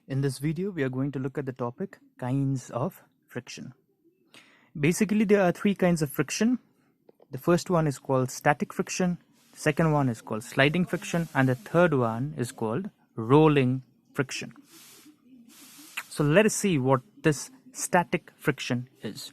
In this video, we are going to look at the topic kinds of friction. Basically, there are three kinds of friction. The first one is called static friction, the second one is called sliding friction, and the third one is called rolling friction. So let us see what this static friction is.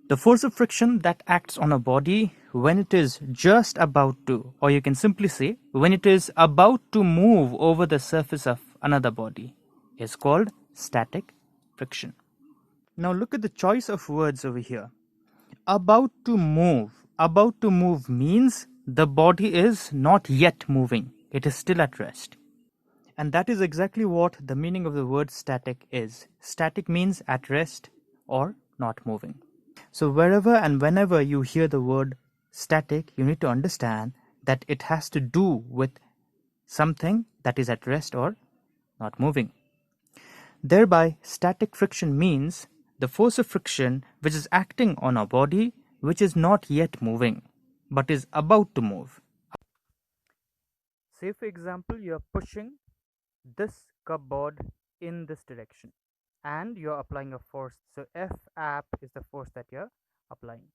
The force of friction that acts on a body when it is just about to, or you can simply say when it is about to move over the surface of another body, is called static friction. Now look at the choice of words over here. About to move. About to move means the body is not yet moving. It is still at rest. And that is exactly what the meaning of the word static is. Static means at rest or not moving. So wherever and whenever you hear the word static, you need to understand that it has to do with something that is at rest or not moving. Thereby, static friction means the force of friction which is acting on a body which is not yet moving but is about to move. Say for example, you are pushing this cupboard in this direction and you're applying a force. So F app is the force that you're applying.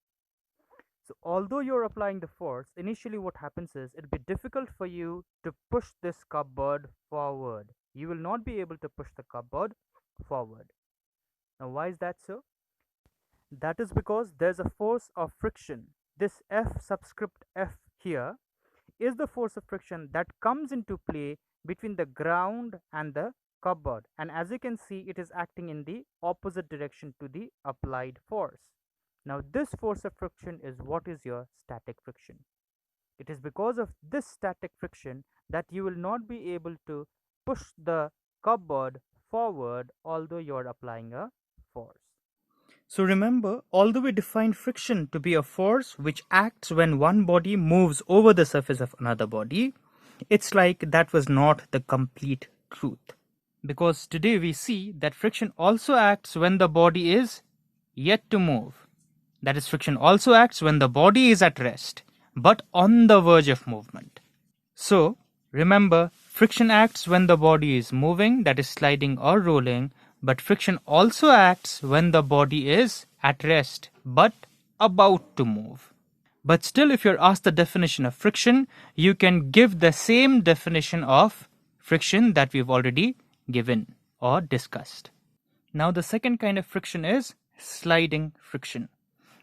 So although you're applying the force, initially what happens is it'll be difficult for you to push this cupboard forward. You will not be able to push the cupboard forward. Now why is that so? That is because there's a force of friction. This F subscript F here is the force of friction that comes into play between the ground and the cupboard, and as you can see, it is acting in the opposite direction to the applied force. Now this force of friction is what is your static friction. It is because of this static friction that you will not be able to push the cupboard forward although you are applying a force. So remember, although we define friction to be a force which acts when one body moves over the surface of another body, it's like that was not the complete truth. Because today we see that friction also acts when the body is yet to move. That is, friction also acts when the body is at rest, but on the verge of movement. So, remember, friction acts when the body is moving, that is sliding or rolling, but friction also acts when the body is at rest, but about to move. But still, if you're asked the definition of friction, you can give the same definition of friction that we've already given or discussed. Now the second kind of friction is sliding friction.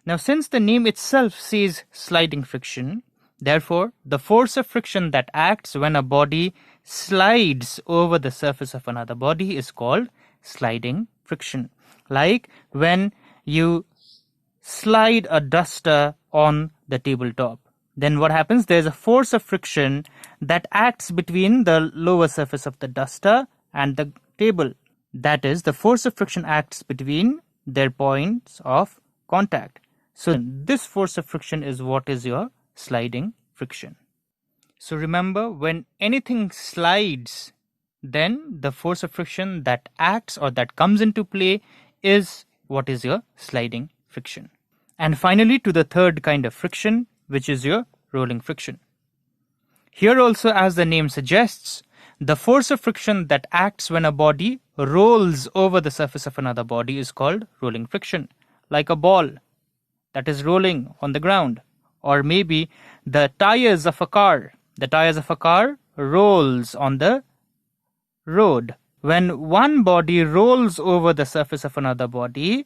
Now since the name itself says sliding friction, therefore the force of friction that acts when a body slides over the surface of another body is called sliding friction. Like when you slide a duster on the tabletop, then what happens? There's a force of friction that acts between the lower surface of the duster and the table. That is, the force of friction acts between their points of contact. So this force of friction is what is your sliding friction. So remember, when anything slides, then the force of friction that acts or that comes into play is what is your sliding friction. And finally, to the third kind of friction, which is your rolling friction. Here also, as the name suggests, the force of friction that acts when a body rolls over the surface of another body is called rolling friction. Like a ball that is rolling on the ground, or maybe the tires of a car. The tires of a car rolls on the road. When one body rolls over the surface of another body,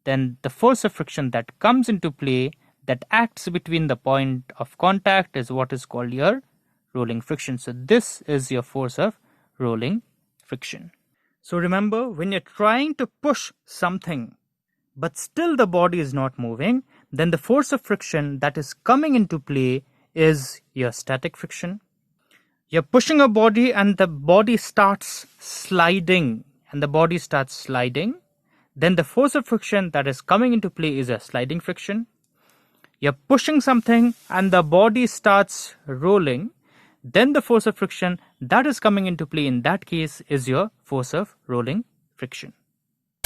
then the force of friction that comes into play that acts between the point of contact is what is called your rolling friction. So this is your force of rolling friction. So remember, when you're trying to push something but still the body is not moving, then the force of friction that is coming into play is your static friction. You're pushing a body and the body starts sliding, then the force of friction that is coming into play is a sliding friction. You're pushing something and the body starts rolling, then the force of friction that is coming into play in that case is your force of rolling friction.